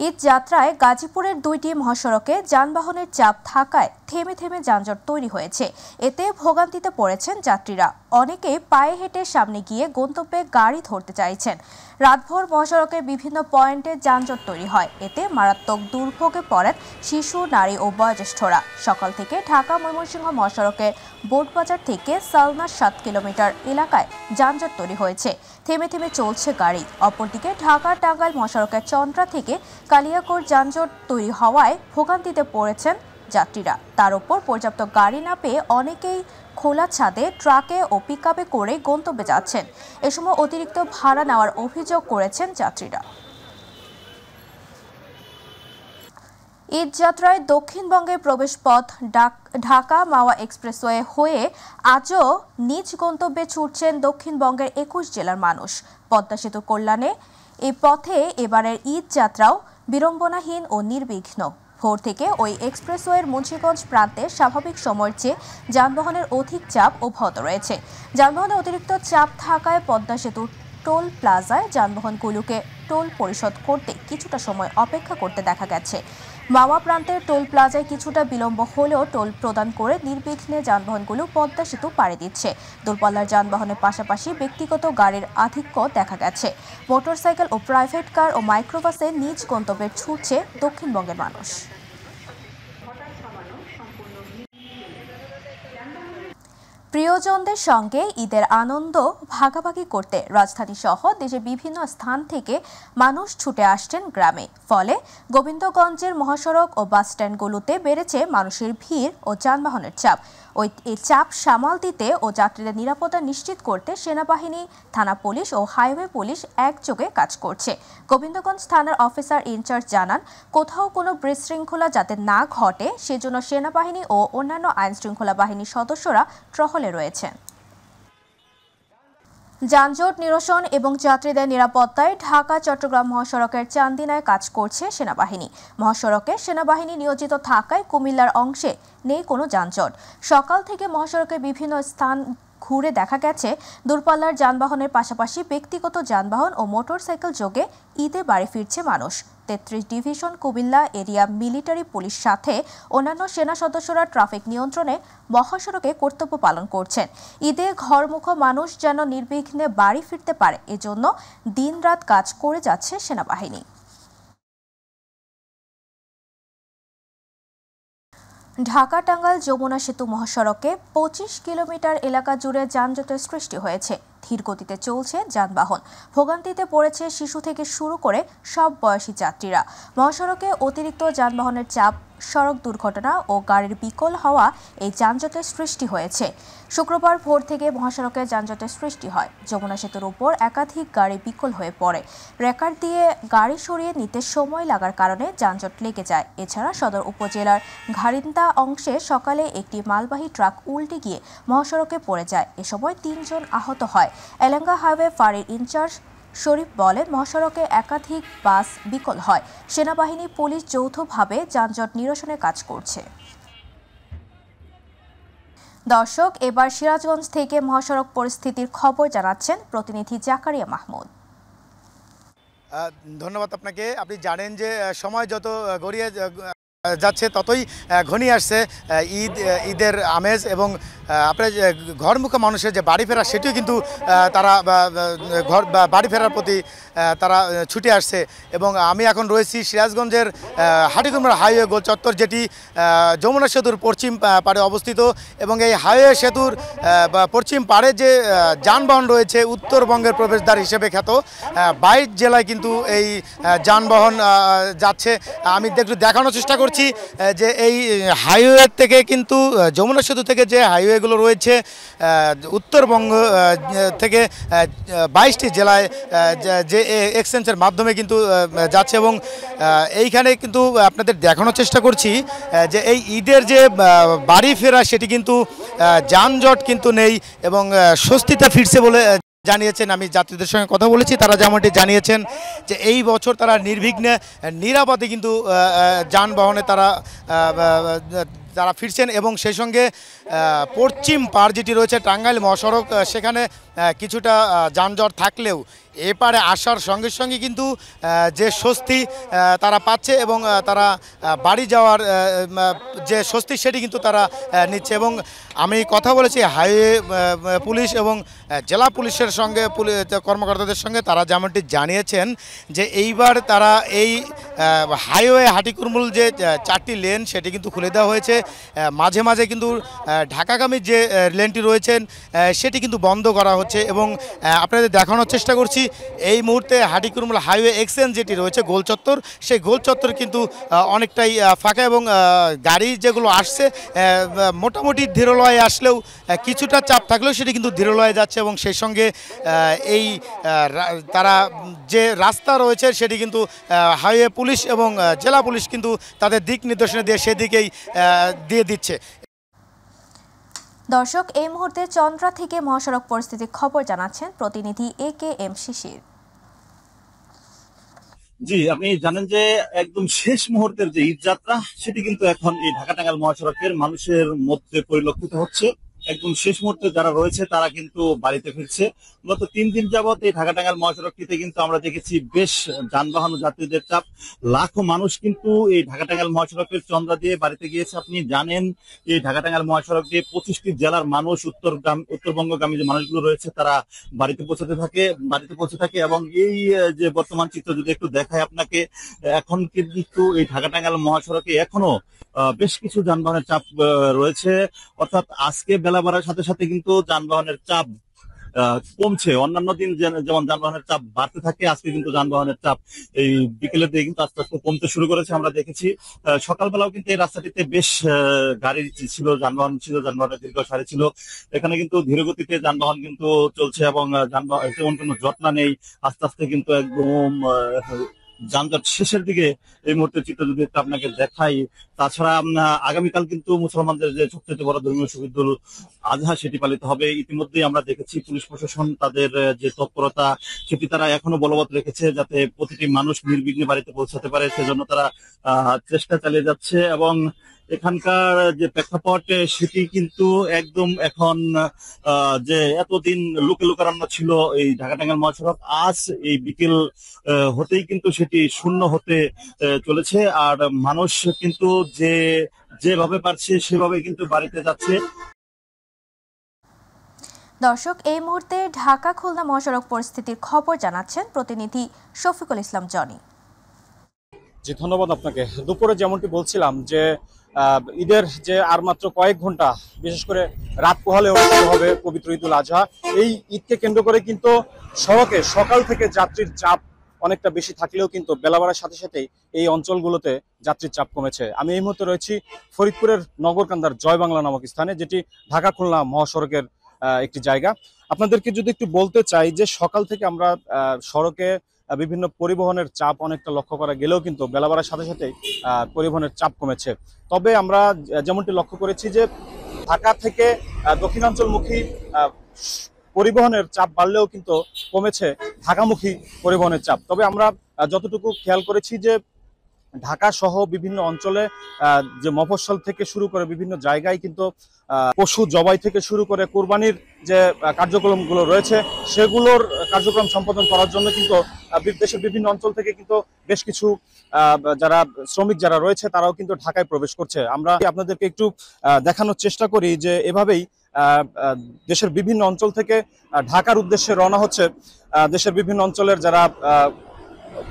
ঈদ যাত্রায় গাজীপুরের দুইটি মহাসড়কে যানবাহনের চাপ থাকায় থেমে থেমে যানজট তৈরি হয়েছে। এতে ভোগান্তিতে পড়েছেন যাত্রীরা। অনেকেই পায়ে হেঁটে সামনে গিয়ে গন্তব্যে গাড়ি ধরতে চাইছেন। রাতভর মহাসড়কে বিভিন্ন পয়েন্টে যানজট তৈরি হয়। এতে মারাত্মক দুর্ভোগে পড়েন শিশু, নারী ও বয়োজ্যেষ্ঠরা। সকাল থেকে ঢাকা ময়মনসিংহ মহাসড়কের বোটবাজার থেকে সালনা 7 কিলোমিটার এলাকায় যানজট তৈরি হয়েছে। থেমে থেমে চলছে গাড়ি। অপরদিকে ঢাকা টাঙ্গাইল মহাসড়কের চন্দ্রা থেকে কালিয়াকৈর যানজট তৈরি হওয়ায় ভোগান্তিতে পড়েছেন যাত্রীরা। তার উপর পর্যাপ্ত গাড়ি না পেয়ে অনেকেই খোলা ছাদে, ট্রাকে ও পিকআপে করে গন্তব্যে যাচ্ছেন। এ সময় অতিরিক্ত ভাড়া নেওয়ার অভিযোগ করেছেন যাত্রীরা। ঈদ যাত্রায় দক্ষিণবঙ্গের প্রবেশপথ ঢাকা মাওয়া এক্সপ্রেসওয়ে হয়ে আজও নিজ গন্তব্যে ছুটছেন দক্ষিণবঙ্গের 21 জেলার মানুষ। পদ্মা সেতু কল্যাণে এই পথে এবারের ঈদ যাত্রাও বিড়ম্বনাহীন ও নির্বিঘ্ন। ভোর থেকে ওই এক্সপ্রেসওয়ের মুন্সিগঞ্জ প্রান্তে স্বাভাবিক সময়ের চেয়ে যানবাহনের অধিক চাপ অব্যাহত রয়েছে। যানবাহনের অতিরিক্ত চাপ থাকায় পদ্মা সেতুর টোল প্লাজায় যানবাহনগুলোকে টোল পরিশোধ করতে কিছুটা সময় অপেক্ষা করতে দেখা গেছে। মাওয়া প্রান্তের টোল প্লাজায় কিছুটা বিলম্ব হলেও টোল প্রদান করে নির্বিঘ্নে যানবাহনগুলো পদ্মা সেতু পাড়ি দিচ্ছে। দূরপাল্লার যানবাহনের পাশাপাশি ব্যক্তিগত গাড়ির আধিক্য দেখা গেছে। মোটরসাইকেল ও প্রাইভেট কার ও মাইক্রোবাসে নিজ গন্তব্যে ছুটছে দক্ষিণবঙ্গের মানুষ। প্রিয়জনদের সঙ্গে ঈদের আনন্দ ভাগাভাগি করতে রাজধানী সহ দেশের বিভিন্ন স্থান থেকে মানুষ ছুটে আসছেন গ্রামে। ফলে গোবিন্দগঞ্জের মহাসড়ক ও বাসস্ট্যান্ডগুলোতে বেড়েছে মানুষের ভিড় ও যানবাহনের চাপ। এই চাপ সামাল দিতে ও যাত্রীদের নিরাপত্তা নিশ্চিত করতে সেনাবাহিনী, থানা পুলিশ ও হাইওয়ে পুলিশ একযোগে কাজ করছে। গোবিন্দগঞ্জ থানার অফিসার ইনচার্জ জানান, কোথাও কোনো বিশৃঙ্খলা যাতে না ঘটে সেজন্য সেনাবাহিনী ও অন্যান্য আইনশৃঙ্খলা বাহিনীর সদস্যরা টহলে রয়েছেন। যানজট নিরসন এবং যাত্রীদের নিরাপত্তায় ঢাকা-চট্টগ্রাম মহাসড়কের চান্দিনায় কাজ করছে সেনাবাহিনী। মহাসড়কে সেনাবাহিনী নিয়োজিত থাকায় কুমিল্লার অংশে নেই কোনো যানজট। সকাল থেকে মহাসড়কের বিভিন্ন স্থান ঘুরে দেখা গেছে দূরপাল্লার যানবাহনের পাশাপাশি ব্যক্তিগত যানবাহন ও মোটরসাইকেল যোগে ঈদে বাড়ি ফিরছে মানুষ। 33 division Comilla area military police সাথে অন্যান্য সেনা সদস্যরা ট্রাফিক নিয়ন্ত্রণে মহাসড়কে কর্তব্য পালন করছেন। ঈদে ঘরমুখো মানুষ যেন নির্বিঘ্নে বাড়ি ফিরতে পারে এজন্য দিনরাত কাজ করে যাচ্ছে সেনাবাহিনী। ঢাকা টাঙ্গাইল যমুনা সেতু মহাসড়কে 25 কিলোমিটার এলাকা জুড়ে যানজটের সৃষ্টি হয়েছে। ধীর গতিতে চলছে যানবাহন। ভোগান্তিতে পড়েছে শিশু থেকে শুরু করে সব বয়সী যাত্রীরা। মহাসড়কে অতিরিক্ত যানবাহনের চাপ, সড়ক দুর্ঘটনা ও গাড়ির বিকল হওয়া এই যানজটের সৃষ্টি হয়েছে। শুক্রবার ভোর থেকে মহাসড়কে যানজটের সৃষ্টি হয়। যমুনা সেতুর উপর একাধিক গাড়ি বিকল হয়ে পড়ে। রেকার দিয়ে গাড়ি সরিয়ে নিতে সময় লাগার কারণে যানজট লেগে যায়। এছাড়া সদর উপজেলার ঘারিন্দা অংশে সকালে একটি মালবাহী ট্রাক উল্টে গিয়ে মহাসড়কে পড়ে যায়। এ সময় 3 জন আহত হয়। এলাঙ্গা হাইওয়ে ফাঁড়ির ইনচার্জ শরীফ বলেন, মহাসড়কে একাধিক বাস বিকল হয়। সেনাবাহিনী, পুলিশ যৌথভাবে যানজট নিরসনে কাজ করছে। দর্শক, এবার সিরাজগঞ্জ থেকে মহাসড়ক পরিস্থিতির খবর জানাচ্ছেন প্রতিনিধি জাকারিয়া মাহমুদ। ধন্যবাদ আপনাকে। আপনি জানেন যে সময় যত গড়িয়ে যাচ্ছে ততই ঘনিয়ে আসছে ঈদের আমেজ এবং আপনার ঘরমুখী মানুষের যে বাড়ি ফেরা সেটিও কিন্তু তারা বাড়ি ফেরার প্রতি তারা ছুটে আসছে। এবং আমি এখন রয়েছি সিরাজগঞ্জের হাটিকুমড়া হাইওয়ে গোল চত্বর, যেটি যমুনা সেতুর পশ্চিম পাড়ে অবস্থিত। এবং এই হাইওয়ে সেতুর পশ্চিম পাড়ে যে যানবাহন রয়েছে উত্তরবঙ্গের প্রবেশদ্বার হিসেবে খ্যাত 22 জেলায় কিন্তু এই যানবাহন যাচ্ছে। আমি একটু দেখানোর চেষ্টা করছি যে এই হাইওয়ে থেকে কিন্তু যমুনা সেতু থেকে যে হাইওয়েগুলো রয়েছে উত্তরবঙ্গ থেকে 22টি জেলায় যে এক্সচেঞ্জের মাধ্যমে কিন্তু যাচ্ছে। এবং এইখানে কিন্তু আপনাদের দেখানোর চেষ্টা করছি যে এই ঈদের যে বাড়ি ফেরা সেটি কিন্তু যানজট কিন্তু নেই এবং স্বস্তিতে ফিরছে বলে জানিয়েছেন। আমি যাত্রীদের সঙ্গে কথা বলেছি, তারা যেমনটি জানিয়েছেন যে এই বছর তারা নির্বিঘ্নে নিরাপদে কিন্তু যানবাহনে তারা তারা ফিরছেন এবং সেই সঙ্গে পশ্চিম পার যেটি রয়েছে টাঙ্গাইল মহাসড়ক সেখানে কিছুটা যানজট থাকলেও এপারে আসার সঙ্গে সঙ্গে কিন্তু যে স্বস্তি তারা পাচ্ছে এবং তারা বাড়ি যাওয়ার যে স্বস্তি সেটি কিন্তু তারা নিচ্ছে। এবং আমি কথা বলেছি হাইওয়ে পুলিশ এবং জেলা পুলিশের সঙ্গে কর্মকর্তাদের সঙ্গে, তারা যেমনটি জানিয়েছেন যে এইবার তারা এই হাইওয়ে হাটিকুরমুল যে 4টি লেন সেটি কিন্তু খুলে দেওয়া হয়েছে। মাঝে মাঝে কিন্তু ঢাকাগামী যে লেনটি রয়েছেন সেটি কিন্তু বন্ধ করা হচ্ছে এবং আপনাদের দেখানোর চেষ্টা করছি এই মুহূর্তে হাটিকুরমুল হাইওয়ে এক্সচেঞ্জ যেটি রয়েছে গোল চত্বর, সেই গোল চত্বর কিন্তু অনেকটাই ফাঁকা এবং গাড়ি যেগুলো আসছে মোটামুটি ধীরলয়ে আসলেও কিছুটা চাপ থাকলেও সেটি কিন্তু ধীরলয়ে যাচ্ছে এবং সেই সঙ্গে এই তারা যে রাস্তা রয়েছে সেটি কিন্তু হাইওয়ে পুলিশ এবং জেলা পুলিশ কিন্তু তাদের দিক নির্দেশনা দিয়ে সেদিকেই দিয়ে দিচ্ছে। দর্শক, এই মুহূর্তে চন্দ্রা থেকে মহাসড়ক পরিস্থিতির খবর জানাচ্ছেন প্রতিনিধি AKM শিশির। জি, আপনি জানেন যে একদম শেষ মুহূর্তের যে ঈদ যাত্রা সেটি কিন্তু এখন এই ঢাকা টাঙ্গাইল মহাসড়কের মানুষের মধ্যে পরিলক্ষিত হচ্ছে। একদম শেষ মুহূর্তে যারা রয়েছে তারা কিন্তু বাড়িতে ফিরছে। গত 3 দিন যাবত এই ঢাকা টাঙ্গাইল মহাসড়কটিতে কিন্তু আমরা দেখেছি বেশ যানবাহন যাত্রীদের চাপ। লাখো মানুষ কিন্তু এই ঢাকা টাঙ্গাইল মহাসড়কের চন্দ্রা দিয়ে বাড়িতে গিয়েছে। আপনি জানেন এই ঢাকা টাঙ্গাইল মহাসড়ক দিয়ে 25টি জেলার মানুষ উত্তরবঙ্গগামী যে মানুষগুলো রয়েছে তারা বাড়িতে পৌঁছে থাকে এবং এই যে বর্তমান চিত্র যদি একটু দেখায় আপনাকে, এখন কিন্তু এই ঢাকা টাঙ্গাইল মহাসড়কে এখনো বেশ কিছু যানবাহনের চাপ রয়েছে। অর্থাৎ আজকে বেলা বাড়ার সাথে সাথে কিন্তু যানবাহনের চাপ কমছে। অন্যান্য দিন যেমন যানবাহনের চাপ বাড়তে থাকে, আজকে কিন্তু যানবাহনের চাপ এই বিকেলের দিকে কিন্তু আস্তে আস্তে কমতে শুরু করেছে। আমরা দেখেছি সকালবেলাও কিন্তু এই রাস্তাটিতে বেশ গাড়ি ছিল, যানবাহন ছিল, যানবাহনের দীর্ঘ সারি ছিল। এখানে কিন্তু ধীরগতিতে যানবাহন কিন্তু চলছে এবং যানবাহন তেমন কোনো জটলা নেই। আস্তে আস্তে কিন্তু একদম যানজট শেষের দিকে এই মুহূর্তে চিত্র যদি আপনাকে দেখাই। তাছাড়া আগামীকাল কিন্তু মুসলমানদের যে সবচেয়ে বড় ধর্মীয় শহীদ উল আজহা সেটি পালিত হবে। ইতিমধ্যেই আমরা দেখেছি পুলিশ প্রশাসন তাদের যে তৎপরতা সেটি তারা এখনো বলবৎ রেখেছে, যাতে প্রতিটি মানুষ নির্বিঘ্নে বাড়িতে পৌঁছাতে পারে, সেজন্য তারা চেষ্টা চালিয়ে যাচ্ছে। এবং এখানকার যে প্রেক্ষাপট সেটি কিন্তু একদম এখন যে এতদিন লোকারণ্য ছিল এই ঢাকা টাঙ্গাইল মহাসড়ক, আজ এই বিকেল হতেই কিন্তু সেটি শূন্য হতে চলেছে। আর মানুষ কিন্তু যেভাবে পারছে সেভাবে কিন্তু বাড়িতে যাচ্ছে। দর্শক, এই মুহূর্তে ঢাকা খুলনা মহাসড়ক পরিস্থিতির খবর জানাচ্ছেন প্রতিনিধি শফিকুল ইসলাম জনি। জি, ধন্যবাদ আপনাকে। দুপুরে যেমনটি বলছিলাম যে ঈদের যে আর মাত্র কয়েক ঘন্টা, বিশেষ করে রাত পোহালে অনুষ্ঠিত হবে পবিত্র ঈদুল আজহা, এই ঈদকে কেন্দ্র করে কিন্তু সড়কে সকাল থেকে যাত্রীর চাপ অনেকটা বেশি থাকলেও কিন্তু বেলা বাড়ার সাথে সাথেই এই অঞ্চলগুলোতে যাত্রীর চাপ কমেছে। আমি এই মুহূর্তে রয়েছি ফরিদপুরের নগরকান্দার জয় বাংলা নামক স্থানে, যেটি ঢাকা খুলনা মহাসড়কের একটি জায়গা। আপনাদেরকে যদি একটু বলতে চাই যে সকাল থেকে আমরা সড়কে বিভিন্ন পরিবহনের চাপ অনেকটা লক্ষ্য করা গেলেও কিন্তু বেলা বাড়ার সাথে সাথে পরিবহনের চাপ কমেছে। তবে আমরা যেমনটি লক্ষ্য করেছি যে ঢাকা থেকে দক্ষিণাঞ্চলমুখী পরিবহনের চাপ বাড়লেও কিন্তু কমেছে ঢাকামুখী পরিবহনের চাপ। তবে আমরা যতটুকু খেয়াল করেছি যে ঢাকা সহ বিভিন্ন অঞ্চলে যে মফস্বল থেকে শুরু করে বিভিন্ন জায়গায় কিন্তু পশু জবাই থেকে শুরু করে কোরবানির যে কার্যক্রমগুলো রয়েছে সেগুলোর কার্যক্রম সম্পাদন করার জন্য কিন্তু দেশের বিভিন্ন অঞ্চল থেকে কিন্তু বেশ কিছু যারা শ্রমিক যারা রয়েছে তারাও কিন্তু ঢাকায় প্রবেশ করছে। আমরা আপনাদেরকে একটু দেখানোর চেষ্টা করি যে এভাবেই দেশের বিভিন্ন অঞ্চল থেকে ঢাকার উদ্দেশ্যে রওনা হচ্ছে দেশের বিভিন্ন অঞ্চলের যারা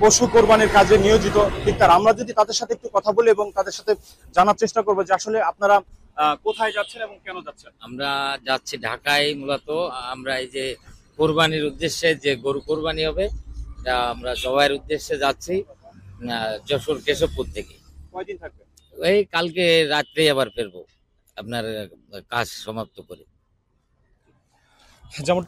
পশু কোরবানির কাজে নিয়োজিত বিক্রেতা। আমরা যদি তাদের সাথে একটু কথা বলি এবং তাদের সাথে জানার চেষ্টা করবো যে আসলে আপনারা কোথায় যাচ্ছেন এবং কেন যাচ্ছেন। আমরা যাচ্ছি ঢাকায়, মূলত আমরা এই যে কোরবানির উদ্দেশ্যে যে গরু কোরবানি হবে আমরা জবাইয়ের উদ্দেশ্যে যাচ্ছি যশোর কেশবপুর থেকে। কয়দিন থাকবে? এই কালকে রাত্রে আবার ফিরবো আপনার কাজ সমাপ্ত করে। যেমন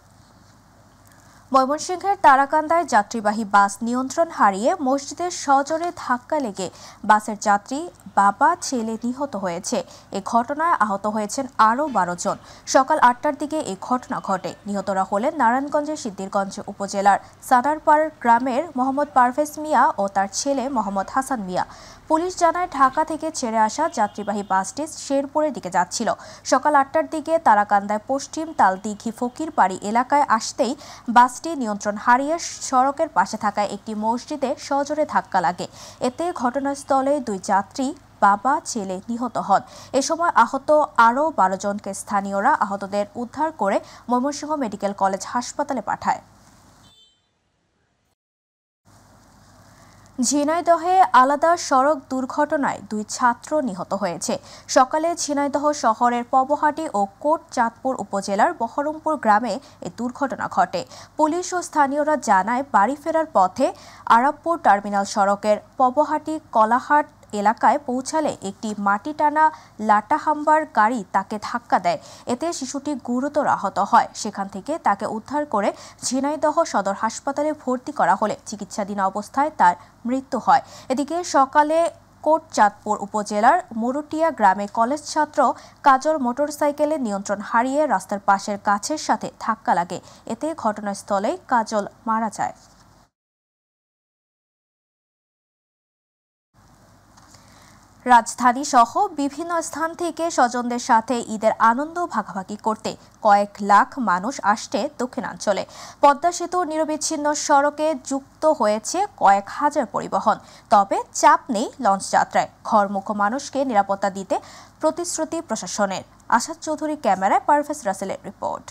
ময়মনসিংহের তারাকান্দায় যাত্রীবাহী বাস নিয়ন্ত্রণ হারিয়ে মসজিদের সজোরে ধাক্কা লেগে বাসের যাত্রী বাবা ছেলে নিহত হয়েছে। এ ঘটনায় আহত হয়েছেন আরও 12 জন। সকাল 8টার দিকে এই ঘটনা ঘটে। নিহতরা হলেন নারায়ণগঞ্জের সিদ্দিরগঞ্জ উপজেলার সানারপাড় গ্রামের মোহাম্মদ পারভেজ মিয়া ও তার ছেলে মোহাম্মদ হাসান মিয়া। পুলিশ জানায় ঢাকা থেকে ছেড়ে আসা যাত্রীবাহী বাসটি শেরপুরের দিকে যাচ্ছিল। সকাল 8টার দিকে তারাকান্দায় পশ্চিম তালদিঘি ফকিরবাড়ি এলাকায় আসতেই বাসটি নিয়ন্ত্রণ হারিয়ে সড়কের পাশে থাকা একটি মসজিদে সজোরে ধাক্কা লাগে। এতে ঘটনাস্থলে 2 যাত্রী বাবা ছেলে নিহত হন। এ সময় আহত আরও 12 জনকে স্থানীয়রা আহতদের উদ্ধার করে ময়মনসিংহ মেডিকেল কলেজ হাসপাতালে পাঠায়। ঝিনাইদহে আলাদা সড়ক দুর্ঘটনায় 2 ছাত্র নিহত হয়েছে। সকালে ঝিনাইদহ শহরের পবহাটি ও কোট চাঁদপুর উপজেলার বহরমপুর গ্রামে এই দুর্ঘটনা ঘটে। পুলিশ ও স্থানীয়রা জানায় বাড়ি ফেরার পথে আরাবপুর টার্মিনাল সড়কের পবহাটি কলাহাট এলাকায় পৌঁছালে একটি মাটি টানা লাটাহাম্বার গাড়ি তাকে ধাক্কা দেয়। এতে শিশুটি গুরুতর আহত হয়। সেখান থেকে তাকে উদ্ধার করে ঝিনাইদহ সদর হাসপাতালে ভর্তি করা হলে চিকিৎসাধীন অবস্থায় তার মৃত্যু হয়। এদিকে সকালে কোট চাঁদপুর উপজেলার মুরুটিয়া গ্রামে কলেজ ছাত্র কাজল মোটরসাইকেলের নিয়ন্ত্রণ হারিয়ে রাস্তার পাশের গাছের সাথে ধাক্কা লাগে। এতে ঘটনাস্থলেই কাজল মারা যায়। রাজধানী সহ বিভিন্ন স্থান থেকে স্বজনদের সাথে ঈদের আনন্দ ভাগাভাগি করতে কয়েক লাখ মানুষ আসছে দক্ষিণাঞ্চলে। পদ্মা সেতুর নিরবিচ্ছিন্ন সড়কে যুক্ত হয়েছে কয়েক হাজার পরিবহন। তবে চাপ নেই লঞ্চ যাত্রায়। ঘরমুখো মানুষকে নিরাপত্তা দিতে প্রতিশ্রুতি প্রশাসনের। আসাদ চৌধুরী ক্যামেরায় পারভেজ রাসেলের রিপোর্ট।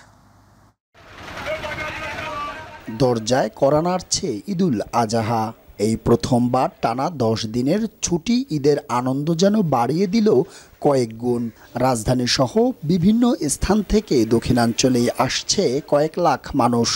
দরজায় কড়া নাড়ছে ঈদুল আজহা। এই প্রথমবার টানা 10 দিনের ছুটি ঈদের আনন্দ যেন বাড়িয়ে দিল কয়েক গুণ। রাজধানী সহ বিভিন্ন স্থান থেকে দক্ষিণাঞ্চলে আসছে কয়েক লাখ মানুষ।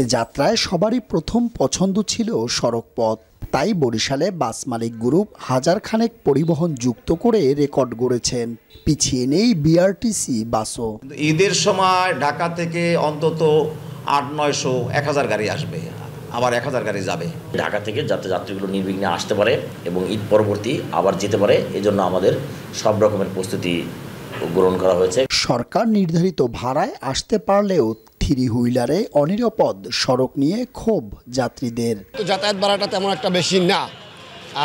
এ যাত্রায় সবারই প্রথম পছন্দ ছিল সড়কপথ। তাই বরিশালে বাস মালিক গ্রুপ হাজার খানেক পরিবহন যুক্ত করে রেকর্ড গড়েছেন। পিছিয়ে নেই বিআরটিসি বাসও। ঈদের সময় ঢাকা থেকে অন্তত 800-900-1000 গাড়ি আসবে, আবার 1000 গাড়ি যাবে ঢাকা থেকে, যাতে যাত্রীগুলো নির্বিঘ্নে আসতে পারে এবং ঈদ পরবর্তী আবার যেতে পারে। এজন্য আমাদের সব রকমের প্রস্তুতি গ্রহণ করা হয়েছে। সরকার নির্ধারিত ভাড়ায় আসতে পারলেও থ্রি হুইলারে অনিরাপদ সড়ক নিয়ে ক্ষোভ যাত্রীদের। যাতায়াত ভাড়াটা তেমন একটা বেশি না,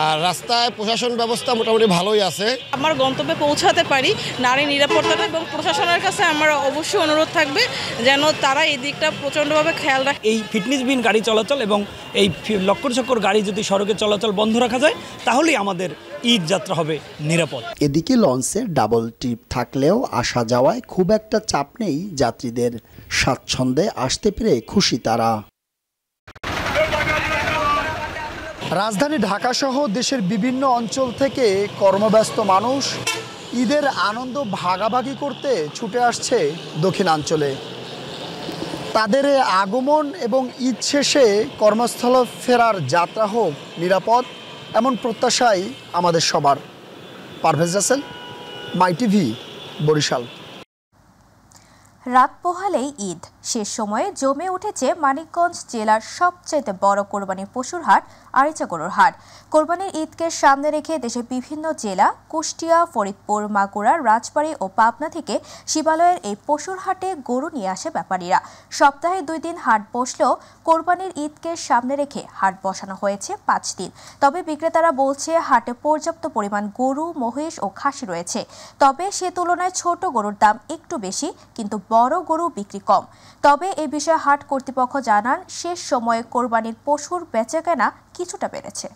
আর রাস্তায় প্রশাসন ব্যবস্থা মোটামুটি ভালোই আছে। আমার গন্তব্যে পৌঁছাতে পারি, নারী নিরাপত্তাটা এবং প্রশাসনের কাছে আমার অবশ্যই অনুরোধ থাকবে যেন তারা এই দিকটা প্রচণ্ডভাবে খেয়াল রাখে। এই ফিটনেসবিহীন গাড়ি চলাচল এবং এই লক্কর চক্কর গাড়ি যদি সড়কে চলাচল বন্ধ রাখা যায় তাহলেই আমাদের ঈদ যাত্রা হবে নিরাপদ। এদিকে লঞ্চের ডাবল ট্রিপ থাকলেও আসা যাওয়ায় খুব একটা চাপ নেই যাত্রীদের। স্বাচ্ছন্দ্যে আসতে পেরে খুশি তারা। রাজধানী ঢাকাসহ দেশের বিভিন্ন অঞ্চল থেকে কর্মব্যস্ত মানুষ ঈদের আনন্দ ভাগাভাগি করতে ছুটে আসছে দক্ষিণাঞ্চলে। তাদের আগমন এবং ঈদ শেষে কর্মস্থলে ফেরার যাত্রা হোক নিরাপদ, এমন প্রত্যাশাই আমাদের সবার। পারভেজ রাসেল, মাই টিভি, বরিশাল। রাত পোহালেই ঈদ। শেষ সময়ে জমে উঠেছে মানিকগঞ্জ জেলার সবচেয়ে বড় কোরবানির পশুর হাট আরিচা গরুর হাট। কোরবানির ঈদকে সামনে রেখে দেশের বিভিন্ন জেলা, কুষ্টিয়া, ফরিদপুর, মাগুরা, রাজবাড়ী ও পাবনা থেকে শিবালয়ের এই পশুর হাটে গরু নিয়ে আসে ব্যাপারীরা। সপ্তাহে 2 দিন হাট বসলেও কোরবানির ঈদকে সামনে রেখে হাট বসানো হয়েছে 5 দিন। তবে বিক্রেতারা বলছে হাটে পর্যাপ্ত পরিমাণ গরু, মহিষ ও খাসি রয়েছে। তবে সে তুলনায় ছোট গরুর দাম একটু বেশি, কিন্তু বড় গরু বিক্রি কম। তবে এই বিষয়ে হাট কর্তৃপক্ষ জানান, শেষ সময়ে কোরবানির পশুর বেচাকেনা কিছুটা বেড়েছে।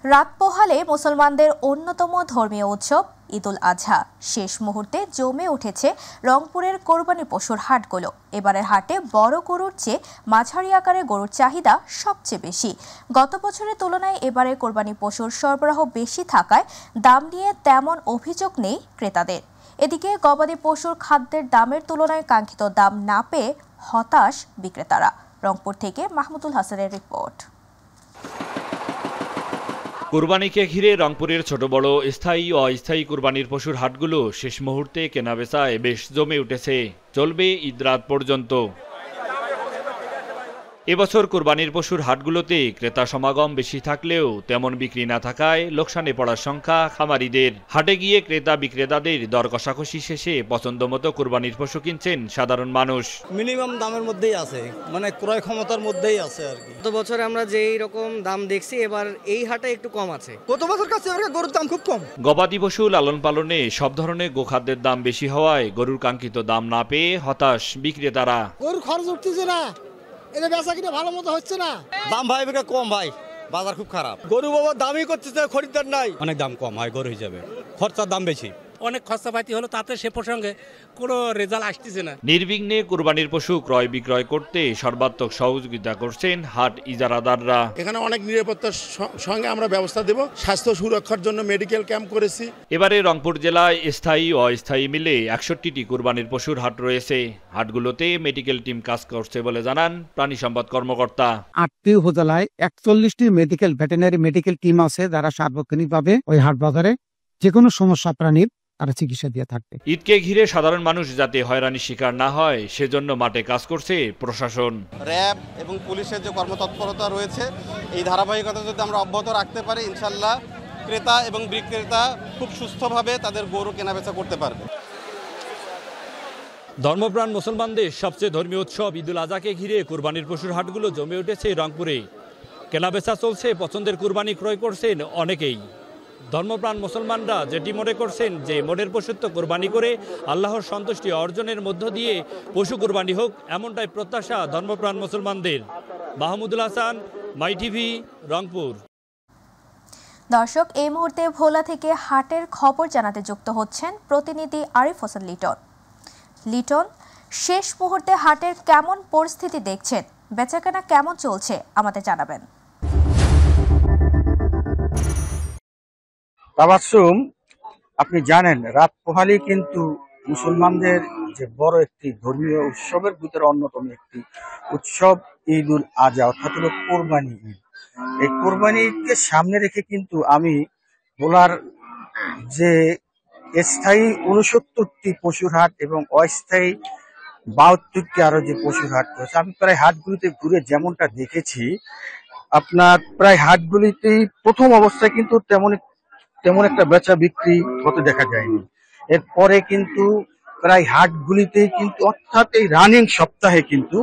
রাত পোহালে মুসলমানদের অন্যতম ধর্মীয় উৎসব ঈদুল আজহা। শেষ মুহূর্তে জমে উঠেছে রংপুরের কোরবানি পশুর হাটগুলো। এবারের হাটে বড় গরুর চেয়ে মাঝারি আকারের গরুর চাহিদা সবচেয়ে বেশি। গত বছরের তুলনায় এবারে কোরবানি পশুর সরবরাহ বেশি থাকায় দাম নিয়ে তেমন অভিযোগ নেই ক্রেতাদের। এদিকে গবাদি পশুর খাদ্যের দামের তুলনায় কাঙ্ক্ষিত দাম না পেয়ে হতাশ বিক্রেতারা। রংপুর থেকে মাহমুদুল হাসানের রিপোর্ট। কুরবানিকে ঘিরে রংপুরের ছোট বড় স্থায়ী ও অস্থায়ী কুরবানির পশুর হাটগুলো শেষ মুহূর্তে কেনাবেচায় বেশ জমে উঠেছে। চলবে ঈদ রাত পর্যন্ত। এবছর কুরবানির পশুর হাটগুলোতে ক্রেতা সমাগম বেশি থাকলেও তেমন বিক্রি না থাকায় লোকসানে পড়ার সংখ্যা খামারিদের। হাটে গিয়ে ক্রেতা বিক্রেতাদের দর কষাকষি শেষে পছন্দমতো কুরবানির পশু কিনছেন সাধারণ মানুষ। মিনিমাম দামের মধ্যেই আছে, মানে ক্রয় ক্ষমতার মধ্যেই আছে আর কি। গত বছর আমরা যেই রকম দাম দেখছি এবার এই হাটে একটু কম আছে। গত বছর কাছে গরুর দাম খুব কম। গবাদি পশু লালন পালনে সব ধরনের গোখাদ্যের দাম বেশি হওয়ায় গরুর কাঙ্ক্ষিত দাম না পেয়ে হতাশ বিক্রেতারা। গরুর খরচ উঠতেছে না, এটা বেচা কিনা ভালো মতো হচ্ছে না। দাম ভাই কম ভাই, বাজার খুব খারাপ। গরু বাবা দামই করতেছে, খরিদ্দার নাই। অনেক দাম কম হয় গরু হিসাবে, খরচার দাম বেশি। অনেক খরচাপাতি হলো, তাতে সে প্রসঙ্গে কোনো রেজাল্ট আসতেছে না। নির্বিঘ্নে কুরবানির পশু ক্রয় বিক্রয় করতে সর্বাত্মক সহযোগিতা করছেন হাট ইজারাদাররা। এখানে অনেক নিরাপত্তার সঙ্গে আমরা ব্যবস্থা দেব। স্বাস্থ্য সুরক্ষার জন্য মেডিকেল ক্যাম্প করেছি। এবারে রংপুর জেলায় স্থায়ী ও অস্থায়ী মিলে 61টি কুরবানির পশুর হাট রয়েছে। হাটগুলোতে মেডিকেল টিম কাজ করছে বলে জানান প্রাণী সম্পদ কর্মকর্তা। 8টি উপজেলায় 41টি ভেটেরিনারি মেডিকেল টিম আছে, যারা সার্বক্ষণিকভাবে ওই হাট বাজারে যে কোনো সমস্যা প্রাণীর তারা চিকিৎসা দিয়ে থাকবে। ঈদকে ঘিরে সাধারণ মানুষ যাতে হয়রানির শিকার না হয় সেজন্য মাঠে কাজ করছে প্রশাসন। র্যাব এবং পুলিশের যে কর্মতৎপরতা রয়েছে, এই ধারাবাহিকতা যদি আমরা অব্যাহত রাখতে পারি, ইনশাল্লাহ ক্রেতা এবং বিক্রেতা খুব সুস্থভাবে তাদের গরু কেনাবেচা করতে পারবে। ধর্মপ্রাণ মুসলমানদের সবচেয়ে ধর্মীয় উৎসব ঈদুল আজহাকে ঘিরে কুরবানির পশুর হাটগুলো জমে উঠেছে রংপুরে। কেনাবেচা চলছে, পছন্দের কুরবানি ক্রয় করছেন অনেকেই। ধর্মপ্রাণ মুসলমানরা যেটি মনে করছেন যে মনের পশুত্ব কোরবানি করে আল্লাহর সন্তুষ্টি অর্জনের মধ্য দিয়ে পশু কোরবানি হোক, এমনটাই প্রত্যাশা ধর্মপ্রাণ মুসলমানদের। মাহমুদুল হাসান, মাই টিভি, রংপুর। দর্শক, এই মুহূর্তে ভোলা থেকে হাটের খবর জানাতে যুক্ত হচ্ছেন প্রতিনিধি আরিফ হোসেন লিটন। লিটন, শেষ মুহূর্তে হাটের কেমন পরিস্থিতি দেখছেন, বেচাকেনা কেমন চলছে আমাদের জানাবেন। তাবাসসুম, আপনি জানেন রাত পোহালেই কিন্তু মুসলমানদের যে বড় একটি ধর্মীয় উৎসবের ভিতরে অন্যতম একটি উৎসব ঈদুল আজহা, অর্থাৎ হলো কোরবানি ঈদ। এই কোরবানি ঈদকে সামনে রেখে কিন্তু আমি বলার যে স্থায়ী 69টি পশুর হাট এবং অস্থায়ী 72টি আরো যে পশুর হাট রয়েছে, আমি প্রায় হাটগুলিতে ঘুরে যেমনটা দেখেছি, আপনার প্রায় হাটগুলিতেই প্রথম অবস্থায় কিন্তু তেমন একটা বেচা বিক্রি হতে দেখা যায়নি। এরপরে কিন্তু প্রায় হাটগুলিতেই কিন্তু, অর্থাৎ এই রানিং সপ্তাহে কিন্তু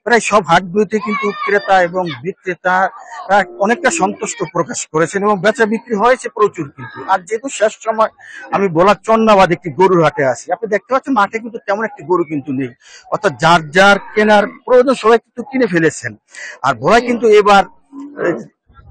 প্রায় সব হাটগুলিতে কিন্তু ক্রেতা এবং বিক্রেতা অনেকটা সন্তুষ্ট প্রকাশ করেছেন এবং বেচা বিক্রি হয়েছে প্রচুর। কিন্তু আর যেহেতু শেষ সময় আমি বলার চন্নাবাদ একটি গরুর হাটে আসি, আপনি দেখতে পাচ্ছেন মাঠে কিন্তু তেমন একটি গরু কিন্তু নেই, অর্থাৎ যার যার কেনার প্রয়োজন সবাই কিন্তু কিনে ফেলেছেন। আর ভোলায় কিন্তু এবার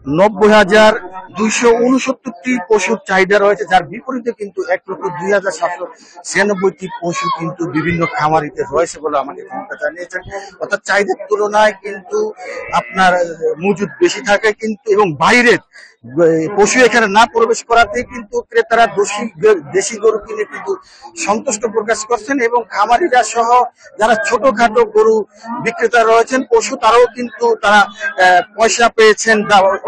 90,269টি পশুর চাহিদা রয়েছে, যার বিপরীতে কিন্তু 1,02,796টি পশু কিন্তু বিভিন্ন খামারিতে রয়েছে বলে আমাকে জানিয়েছেন। অর্থাৎ চাহিদার তুলনায় কিন্তু আপনার মজুদ বেশি থাকে কিন্তু, এবং বাইরের পশু এখানে না প্রবেশ করাতেই কিন্তু ক্রেতারা দেশি গরু কিনে কিন্তু সন্তুষ্ট প্রকাশ করছেন এবং খামারিরা সহ যারা ছোটখাটো গরু বিক্রেতা রয়েছেন পশু, তারাও কিন্তু তারা পয়সা পেয়েছেন,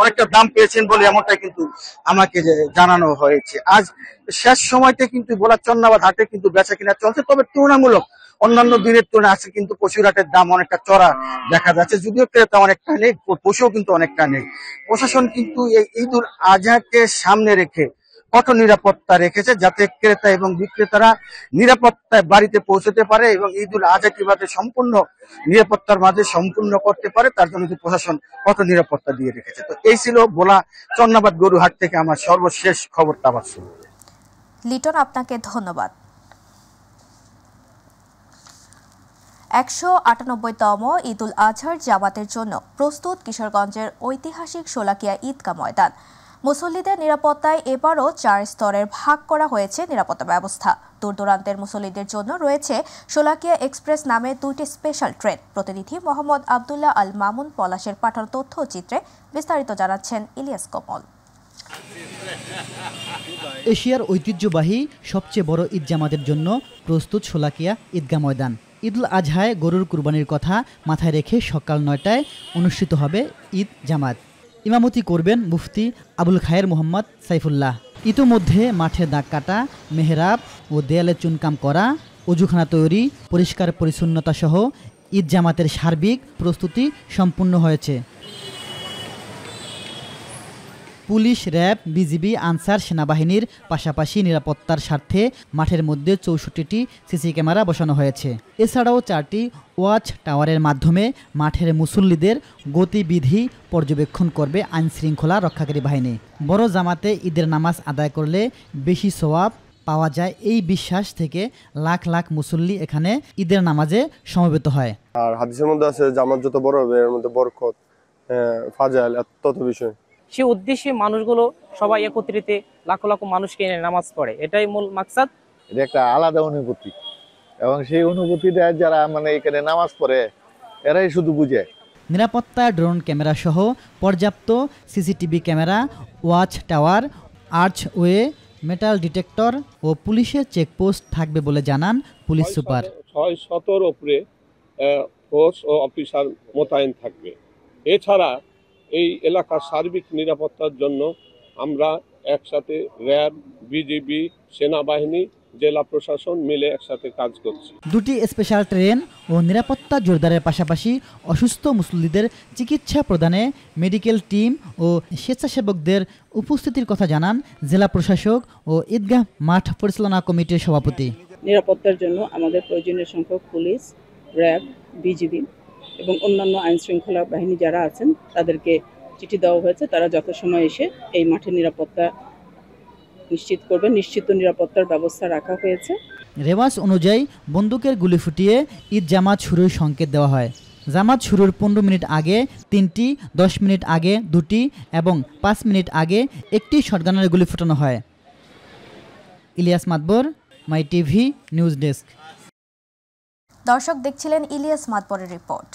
অনেকটা দাম পেয়েছেন বলে এমনটা কিন্তু আমাকে জানানো হয়েছে। আজ শেষ সময়তে কিন্তু ভোলার চন্নাবাদ হাটে কিন্তু বেচা কিনা চলছে, তবে তুলনামূলক অন্যান্য দিনের তুলনায় আছে কিন্তু পশুর হাটের দাম অনেকটা চড়া দেখা যাচ্ছে, যদিও ক্রেতা অনেকটা নেই, পশুও কিন্তু অনেকটা নেই। প্রশাসন কিন্তু এই ঈদুল আজহাকে সামনে রেখে কঠোর নিরাপত্তা রেখেছে, যাতে ক্রেতা এবং বিক্রেতারা নিরাপত্তায় বাড়িতে পৌঁছতে পারে এবং ঈদুল আজহা কিভাবে সম্পূর্ণ নিরাপত্তার মাঝে সম্পূর্ণ করতে পারে তার জন্য প্রশাসন কঠোর নিরাপত্তা দিয়ে রেখেছে। তো এই ছিল ভোলা চন্নাবাদ গরু হাট থেকে আমার সর্বশেষ খবর। তাবাসসুম লিটন, আপনাকে ধন্যবাদ। 198তম ঈদুল আজহার জামাতের জন্য প্রস্তুত কিশোরগঞ্জের ঐতিহাসিক শোলাকিয়া ঈদগাহ ময়দান। মুসল্লিদের নিরাপত্তায় এবারও 4 স্তরের ভাগ করা হয়েছে নিরাপত্তা ব্যবস্থা। দূর দূরান্তের মুসল্লিদের জন্য রয়েছে শোলাকিয়া এক্সপ্রেস নামে 2টি স্পেশাল ট্রেন। প্রতিনিধি মোহাম্মদ আবদুল্লাহ আল মামুন পলাশের পাঠানো তথ্য চিত্রে বিস্তারিত জানাচ্ছেন ইলিয়াস কমল। এশিয়ার ঐতিহ্যবাহী সবচেয়ে বড় ঈদ জামাতের জন্য প্রস্তুত শোলাকিয়া ঈদগাহ ময়দান। ঈদুল আজহায় গরুর কুরবানির কথা মাথায় রেখে সকাল 9টায় অনুষ্ঠিত হবে ঈদ জামাত। ইমামতি করবেন মুফতি আবুল খায়ের মোহাম্মদ সাইফুল্লাহ। ইতোমধ্যে মাঠে দাগ কাটা, মেহরাব ও দেয়ালে চুনকাম করা, অজুখানা তৈরি, পরিষ্কার পরিচ্ছন্নতা সহ ঈদ জামাতের সার্বিক প্রস্তুতি সম্পূর্ণ হয়েছে। পুলিশ, র্যাব, বিজিবি, আনসার সেনাবাহিনীর পাশাপাশি নিরাপত্তার স্বার্থে মাঠের মধ্যে 64টি সিসি ক্যামেরা বসানো হয়েছে। এছাড়াও 4টি ওয়াচ টাওয়ারের মাধ্যমে মাঠের মুসল্লিদের গতিবিধি পর্যবেক্ষণ করবে আইনশৃঙ্খলা রক্ষাকারী বাহিনী। বড় জামাতে ঈদের নামাজ আদায় করলে বেশি সওয়াব পাওয়া যায় এই বিশ্বাস থেকে লাখ লাখ মুসল্লি এখানে ঈদের নামাজে সমবেত হয়। আর হাদিসের মধ্যে আছে জামাত যত বড় হবে এর মধ্যে বরকত, ফাজাইল তত বিষয়। সেই উদ্দেশ্যে মানুষগুলো সবাই একত্রিত লাখ লাখ মানুষকে এনে নামাজ পড়ে, এটাই মূল মাকসাদ। এটা একটা আলাদা অনুভূতি এবং সেই অনুভূতিটা যারা এখানে নামাজ পড়ে এরাই শুধু বুঝে। নিরাপত্তা ড্রোন ক্যামেরা সহ পর্যাপ্ত CCTV camera, watch tower, archway, metal detector ও পুলিশের চেকপোস্ট থাকবে বলে জানান পুলিশ সুপার। 600-র উপরে ফোর্স ও অফিসার মোতায়েন থাকবে। এছাড়া এই এলাকার সার্বিক নিরাপত্তার জন্য আমরা একসাথে র্যাব, বিজিবি, সেনাবাহিনী, জেলা প্রশাসন মিলে একসাথে কাজ করছি। 2টি স্পেশাল ট্রেন ও নিরাপত্তা জোরদারের পাশাপাশি অসুস্থ মুসল্লিদের চিকিৎসা প্রদানে মেডিকেল টিম ও স্বেচ্ছাসেবকদের উপস্থিতির কথা জানান জেলা প্রশাসক ও ঈদগাহ মাঠ পরিচালনা কমিটির সভাপতি। নিরাপত্তার জন্য আমাদের প্রয়োজনীয় সংখ্যক পুলিশ, র্যাব, বিজিবি এবং অন্যান্য আইনশৃঙ্খলা বাহিনী যারা আছেন তাদেরকে চিঠি দেওয়া হয়েছে। তারা যথাসময়ে এসে এই মাঠের নিরাপত্তা নিশ্চিত করবে। নিশ্চিত নিরাপত্তার ব্যবস্থা রাখা হয়েছে। রেওয়াজ অনুযায়ী বন্দুকের গুলি ফুটিয়ে ঈদ জামাত শুরুর সংকেত দেওয়া হয়। জামাত শুরুর 15 মিনিট আগে 3টি, 10 মিনিট আগে 2টি এবং 5 মিনিট আগে 1টি শটগানের গুলি ফুটানো হয়। ইলিয়াস মাতবর, মাই টিভি নিউজ ডেস্ক। দর্শক দেখছিলেন ইলিয়াস মাতবরের রিপোর্ট।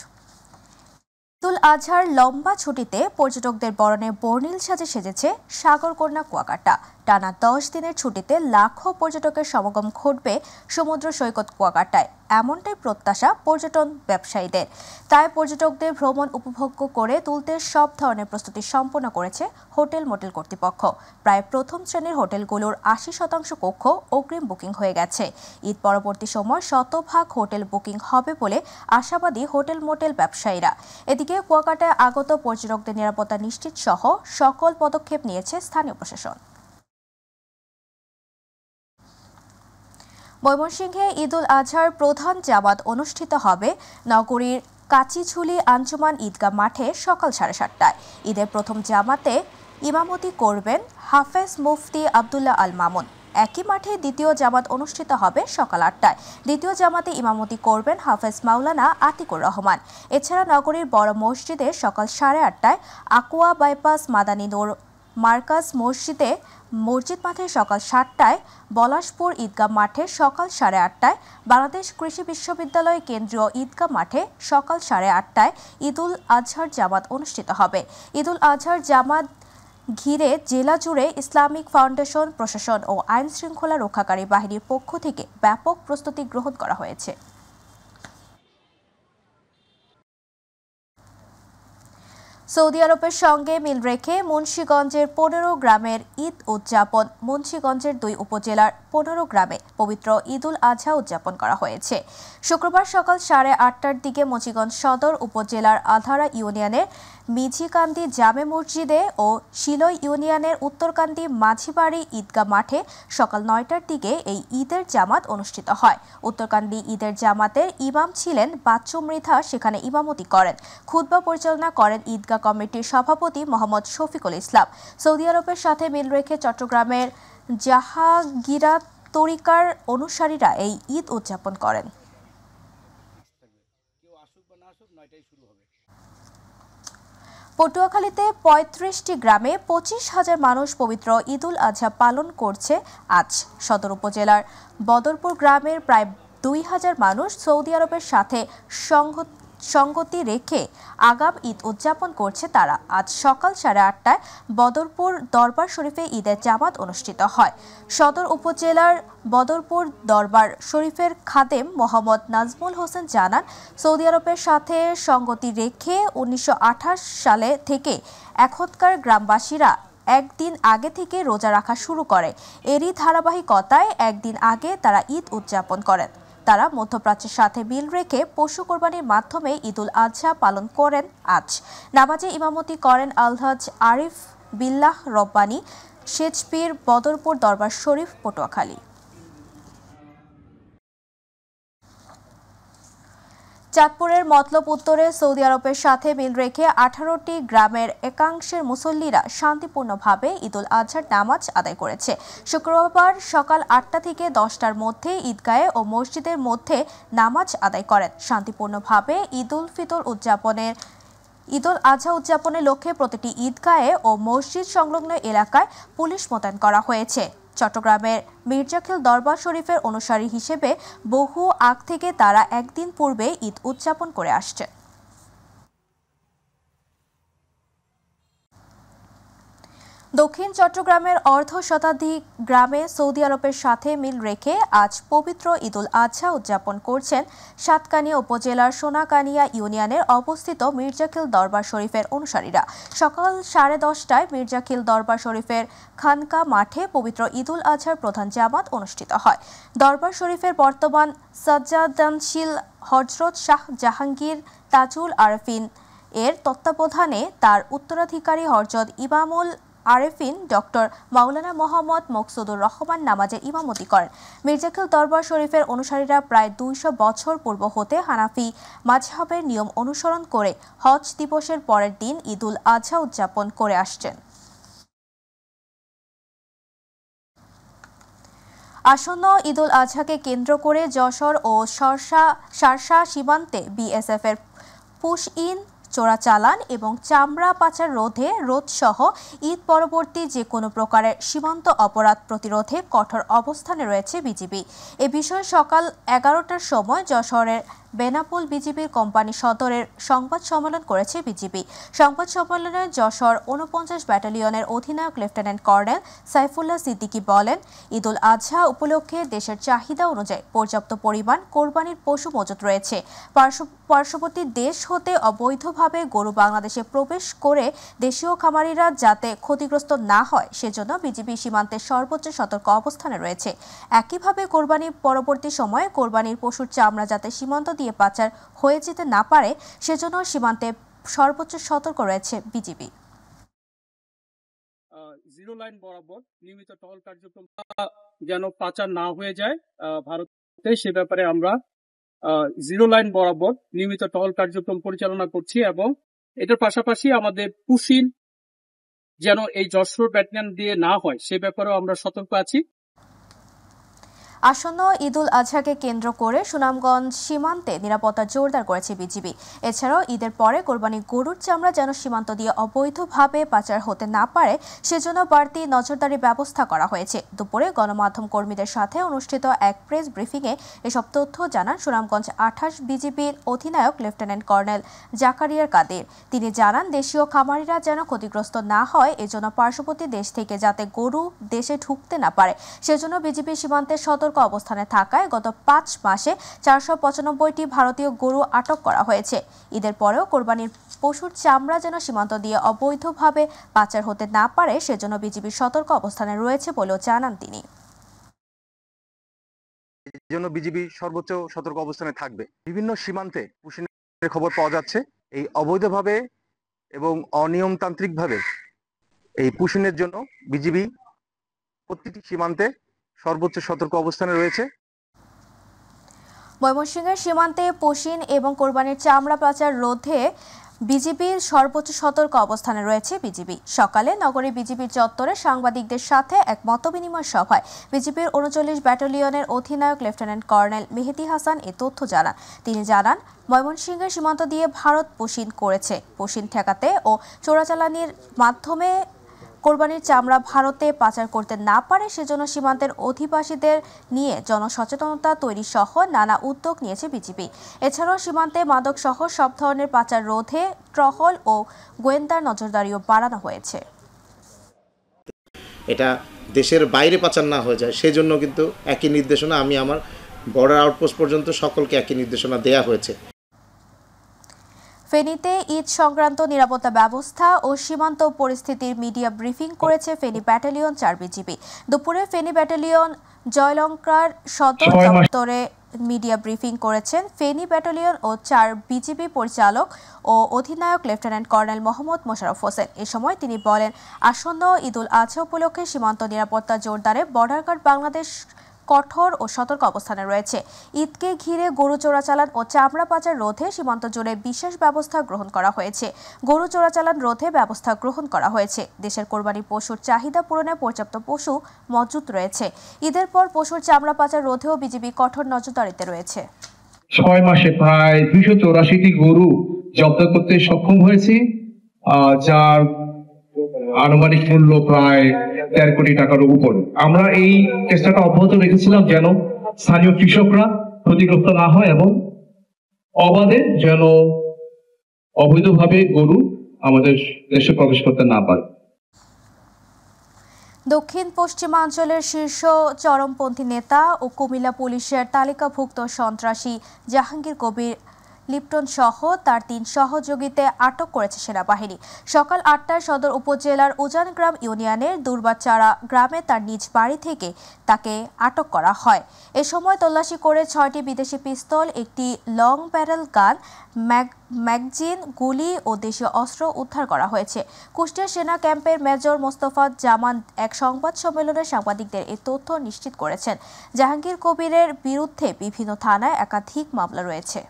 ঈদুল আজহার লম্বা ছুটিতে পর্যটকদের বরণে বর্ণিল সাজে সেজেছে সাগরকন্যা কুয়াকাটা। টানা 10 দিনের ছুটিতে লাখো পর্যটকের সমাগম ঘটবে সমুদ্র সৈকত কুয়াকাটায়, এমনটাই প্রত্যাশা পর্যটন ব্যবসায়ীদের। তাই পর্যটকদের ভ্রমণ উপভোগ্য করে তুলতে সব ধরনের প্রস্তুতি সম্পন্ন করেছে হোটেল মোটেল কর্তৃপক্ষ। প্রায় প্রথম শ্রেণীর হোটেলগুলোর 80% কক্ষ অগ্রিম বুকিং হয়ে গেছে। ঈদ পরবর্তী সময় 100% হোটেল বুকিং হবে বলে আশাবাদী হোটেল মোটেল ব্যবসায়ীরা। এদিকে কুয়াকাটায় আগত পর্যটকদের নিরাপত্তা নিশ্চিত সহ সকল পদক্ষেপ নিয়েছে স্থানীয় প্রশাসন। ময়মনসিংহে ঈদুল আজহার প্রধান জামাত অনুষ্ঠিত হবে নগরীর কাচিঝুলি আঞ্জুমান ঈদগাহ মাঠে সকাল 7:30টায়। ঈদের প্রথম জামাতে ইমামতি করবেন হাফেজ মুফতি আবদুল্লাহ আল মামুন। একই মাঠে দ্বিতীয় জামাত অনুষ্ঠিত হবে সকাল 8টায়। দ্বিতীয় জামাতে ইমামতি করবেন হাফেজ মাওলানা আতিকুর রহমান। এছাড়া নগরীর বড় মসজিদে সকাল 8:30টায়, আকুয়া বাইপাস মাদানী নূর মার্কাজ মসজিদে মসজিদ মাঠে সকাল 7টায়, বলাশপুর ঈদগাহ মাঠে সকাল 8:30টায়, বাংলাদেশ কৃষি বিশ্ববিদ্যালয় কেন্দ্রীয় ঈদগাহ মাঠে সকাল 8:30টায় ঈদুল আজহার জামাত অনুষ্ঠিত হবে। ঈদুল আজহার জামাত ঘিরে জেলা জুড়ে ইসলামিক ফাউন্ডেশন, প্রশাসন ও আইন শৃঙ্খলা রক্ষাকারী বাহিনীর পক্ষ থেকে ব্যাপক প্রস্তুতি গ্রহণ করা হয়েছে। সৌদি আরবের সঙ্গে মিল রেখে মুন্সিগঞ্জের 15 গ্রামের ঈদ উদযাপন। মুন্সিগঞ্জের 2 উপজেলার 15 গ্রামে পবিত্র ঈদুল আজহা উদযাপন করা হয়েছে। শুক্রবার সকাল 8:30টার দিকে মুন্সিগঞ্জ সদর উপজেলার আধারা ইউনিয়নের মিঝিকান্দি জামে মসজিদে ও শিলই ইউনিয়নের উত্তরকান্দি মাঝিবাড়ি ঈদগাহ মাঠে সকাল 9টার দিকে এই ঈদের জামাত অনুষ্ঠিত হয়। উত্তরকান্দি ঈদের জামাতের ইমাম ছিলেন বাচ্চু মৃধা, সেখানে ইমামতি করেন। খুতবা পরিচালনা করেন ঈদগাহ কমিটির সভাপতি মোহাম্মদ শফিকুল ইসলাম। সৌদি আরবের সাথে মিল রেখে চট্টগ্রামের জাহাগীরা তরিকার অনুসারীরা এই ঈদ উদযাপন করেন। পটুয়াখালীতে 35টি গ্রামে 25,000 মানুষ পবিত্র ঈদুল আজহা পালন করছে আজ। সদর উপজেলার বদরপুর গ্রামের প্রায় 2,000 মানুষ সৌদি আরবের সাথে সঙ্গতি রেখে আগাম ঈদ উদযাপন করছে তারা। আজ সকাল 8:30টায় বদরপুর দরবার শরীফে ঈদের জামাত অনুষ্ঠিত হয়। সদর উপজেলার বদরপুর দরবার শরীফের খাদেম মোহাম্মদ নাজমুল হোসেন জানান, সৌদি আরবের সাথে সঙ্গতি রেখে 1928 সালে থেকে এখনকার গ্রামবাসীরা একদিন আগে থেকে রোজা রাখা শুরু করে। এরই ধারাবাহিকতায় একদিন আগে তারা ঈদ উদযাপন করেন। তারা মধ্যপ্রাচ্যের সাথে মিল রেখে পশু কোরবানির মাধ্যমে ঈদুল আজহা পালন করেন। আজ নামাজে ইমামতি করেন আলহাজ আরিফ বিল্লাহ রব্বানী, শেজপীর, বদরপুর দরবার শরীফ, পটুয়াখালী। চাঁদপুরের মতলব উত্তরে সৌদি আরবের সাথে মিল রেখে 18টি গ্রামের একাংশের মুসল্লিরা শান্তিপূর্ণভাবে ঈদুল আজহার নামাজ আদায় করেছে। শুক্রবার সকাল 8টা থেকে 10টার মধ্যে ঈদগাহে ও মসজিদের মধ্যে নামাজ আদায় করেন। শান্তিপূর্ণভাবে ঈদুল আজহা উদযাপনের লক্ষ্যে প্রতিটি ঈদগাহে ও মসজিদ সংলগ্ন এলাকায় পুলিশ মোতায়েন করা হয়েছে। চট্টগ্রামের মির্জাখিল দরবার শরীফের অনুসারী হিসেবে বহু আগ থেকে তারা একদিন পূর্বে ঈদ উদযাপন করে আসছে। দক্ষিণ চট্টগ্রামের অর্ধশতাধিক গ্রামে সৌদি আরবের সাথে মিল রেখে আজ পবিত্র ঈদুল আজহা উদযাপন করছেন সাতকানিয়া উপজেলার সোনাকানিয়া ইউনিয়নের অবস্থিত মির্জাখিল দরবার শরীফের অনুসারীরা। সকাল 10:30টায় মির্জাখিল দরবার শরীফের খানকা মাঠে পবিত্র ঈদুল আজহার প্রধান জামাত অনুষ্ঠিত হয়। দরবার শরীফের বর্তমান সাজ্জাদানশীল হযরত শাহ জাহাঙ্গীর তাজুল আরেফিন এর তত্ত্বাবধানে তার উত্তরাধিকারী হযরত ইমামুল আরেফিন ডক্টর মাওলানা মোহাম্মদ মকসুদুর রহমান নামাজের ইমামতি করেন। মির্জাখিল দরবার শরীফের অনুসারীরা প্রায় 200 বছর পূর্ব হতে হানাফি মাযহাবের নিয়ম অনুসরণ করে হজ দিবসের পরের দিন ঈদুল আজহা উদযাপন করে আসছেন। আসন্ন ঈদুল আজহাকে কেন্দ্র করে যশোর ও শার্শা সীমান্তে বিএসএফ এর পুশ ইন, চোরাচালান এবং চামড়া পাচার রোধ সহ ঈদ পরবর্তী যে কোনো প্রকারের সীমান্ত অপরাধ প্রতিরোধে কঠোর অবস্থানে রয়েছে বিজিবি। এ বিষয়ে সকাল 11টার সময় যশোরের বেনাপোল বিজিবির কোম্পানি সদরের সংবাদ সম্মেলন করেছে বিজিবি। সংবাদ সম্মেলনে যশোর 49 ব্যাটালিয়নের অধিনায়ক লেফটেন্যান্ট কর্নেল সাইফুল্লাহ সিদ্দিকী বলেন, ঈদুল আজহা উপলক্ষে দেশের চাহিদা অনুযায়ী পর্যাপ্ত পরিমাণ কোরবানির পশু মজুত রয়েছে। পার্শ্ববর্তী দেশ হতে অবৈধভাবে গরু বাংলাদেশে প্রবেশ করে দেশীয় খামারিরা যাতে ক্ষতিগ্রস্ত না হয় সেজন্য বিজিবি সীমান্তে সর্বোচ্চ সতর্ক অবস্থানে রয়েছে। একইভাবে কোরবানি পরবর্তী সময়ে কোরবানির পশুর চামড়া যাতে সীমান্ত দিয়ে পাচার হয়ে যেতে না পারে সেজন্য সীমান্তে সর্বোচ্চ সতর্ক রয়েছে বিজিবি। জিরো লাইন বরাবর নিয়মিত টহল কার্যক্রম যেন পাচার না হয়ে যায় ভারতে, সে ব্যাপারে আমরা জিরো লাইন বরাবর নিয়মিত টহল কার্যক্রম পরিচালনা করছি এবং এটার পাশাপাশি আমাদের পুশিন যেন এই যশোর ব্যাটালিয়ন দিয়ে না হয় সে ব্যাপারেও আমরা সতর্ক আছি। আসন্ন ঈদুল আজহাকে কেন্দ্র করে সুনামগঞ্জ সীমান্তে নিরাপত্তা জোরদার করেছে বিজিবি। এছাড়াও ঈদের পরে কোরবানি গরুর চামড়া যেন সীমান্ত দিয়ে অবৈধভাবে পাচার হতে না পারে সেজন্য বাড়তি নজরদারি ব্যবস্থা করা হয়েছে। দুপুরে গণমাধ্যম কর্মীদের সাথে অনুষ্ঠিত এক প্রেস ব্রিফিংয়ে এসব তথ্য জানান সুনামগঞ্জ 28 বিজিবির অধিনায়ক লেফটেন্যান্ট কর্নেল জাকারিয়া কাদের। তিনি জানান, দেশীয় খামারিরা যেন ক্ষতিগ্রস্ত না হয় এজন্য পার্শ্ববর্তী দেশ থেকে যাতে গরু দেশে ঢুকতে না পারে সেজন্য বিজিবি সীমান্তে সতর্ক অবস্থানে থাকায় গত 5 মাসে 495টি ভারতীয় গরু আটক করা হয়েছে। ঈদের পরেও কোরবানির পশুর চামড়া যেন সীমান্ত দিয়ে অবৈধভাবে পাচার হতে না পারে সেজন্য বিজিবি সতর্ক অবস্থানে রয়েছে বলেও জানান তিনি। এই জন্য বিজিবি সর্বোচ্চ সতর্ক অবস্থানে থাকবে। বিভিন্ন সীমান্তে পুশিনের খবর পাওয়া যাচ্ছে, এই অবৈধভাবে এবং অনিয়মতান্ত্রিকভাবে এই পুশিনের জন্য বিজিবি প্রতিটি সীমান্তে সর্বোচ্চ সতর্ক অবস্থানে রয়েছে। ময়মনসিংহের সীমান্তে পশিন এবং কোরবানির চামড়া পাচার রোধে বিজিবির সর্বোচ্চ সতর্ক অবস্থানে রয়েছে বিজিবি। সকালে নগরী বিজিবির চত্বরে সাংবাদিকদের সাথে এক মতবিনিময় সভায় বিজিবির 39 ব্যাটালিয়নের অধিনায়ক লেফটেন্যান্ট কর্নেল মেহেদী হাসান এ তথ্য জানান। তিনি জানান, ময়মনসিংহের সীমান্ত দিয়ে ভারত পশিন করেছে। পশিন ঠেকাতে ও চোরাচালানির মাধ্যমে কোরবানির চামড়া ভারতে পাচার করতে না পারে সেজন্য সীমান্তের অধিবাসীদের নিয়ে জনসচেতনতা তৈরি সহ নানা উদ্যোগ নিয়েছে বিজিবি। এছাড়াও সীমান্তে মাদক সহ সব ধরনের পাচার রোধে টহল ও গোয়েন্দার নজরদারিও বাড়ানো হয়েছে। এটা দেশের বাইরে পাচার না হয়ে যায় সেজন্য কিন্তু একই নির্দেশনা আমি আমার বর্ডার আউটপোস্ট পর্যন্ত সকলকে একই নির্দেশনা দেয়া হয়েছে। ফেনীতে ঈদ সংক্রান্ত নিরাপত্তা ব্যবস্থা ও সীমান্ত পরিস্থিতির মিডিয়া ব্রিফিং করেছে ফেনী ব্যাটালিয়ন 4 বিজিবি। দুপুরে ফেনী ব্যাটালিয়ন জয়লঙ্কার সদর দপ্তরে মিডিয়া ব্রিফিং করেছেন ফেনী ব্যাটালিয়ন ও 4 বিজিবি পরিচালক ও অধিনায়ক লেফটেন্যান্ট কর্নেল মোহাম্মদ মোশাররফ হোসেন। এ সময় তিনি বলেন, আসন্ন ঈদুল আজহা উপলক্ষে সীমান্ত নিরাপত্তা জোরদারে বর্ডার গার্ড বাংলাদেশ কঠোর ও সতর্ক অবস্থানে রয়েছে। ঈদকে ঘিরে গরু চোরাচালান ও চামড়া পাচার রোধে সীমান্ত জুড়ে বিশেষ ব্যবস্থা গ্রহণ করা হয়েছে। গরু চোরাচালান রোধে ব্যবস্থা গ্রহণ করা হয়েছে। দেশের কোরবানি পশুর চাহিদা পূরণে পর্যাপ্ত পশু মজুত রয়েছে। ঈদের পর পশুর চামড়া পাচার রোধেও বিজিবি কঠোর নজরদারিতে রয়েছে। 6 মাসে প্রায় 284টি গরু জব্দ করতে সক্ষম হয়েছি, যার আনুমানিক মূল্য প্রায় 13 কোটি টাকার উপর। আমরা এই চেষ্টাটা অব্যাহত রেখেছিলাম যেন স্থানীয় কৃষকরা ক্ষতিগ্রস্ত না হয় এবং অবাধে যেন অবৈধভাবে গরু আমাদের দেশে প্রবেশ করতে না পারে। দক্ষিণ পশ্চিমাঞ্চলের শীর্ষ চরমপন্থী নেতা ও কুমিল্লা পুলিশের তালিকাভুক্ত সন্ত্রাসী জাহাঙ্গীর কবির লিপ্টন সহ তার 3 সহযোগীকে আটক করেছে সেনাবাহিনী। সকাল 8টায় সদর উপজেলার উজানগ্রাম ইউনিয়নের দুর্বাচারা গ্রামে তার নিজ বাড়ি থেকে তাকে আটক করা হয়। এ সময় তল্লাশি করে 6টি বিদেশি পিস্তল, একটি লং ব্যারেল গান, ম্যাগজিন, গুলি ও দেশীয় অস্ত্র উদ্ধার করা হয়েছে। কুষ্টিয়া সেনা ক্যাম্পের মেজর মোস্তফা জামান এক সংবাদ সম্মেলনে সাংবাদিকদের এই তথ্য নিশ্চিত করেছেন। জাহাঙ্গীর কবিরের বিরুদ্ধে বিভিন্ন থানায় একাধিক মামলা রয়েছে।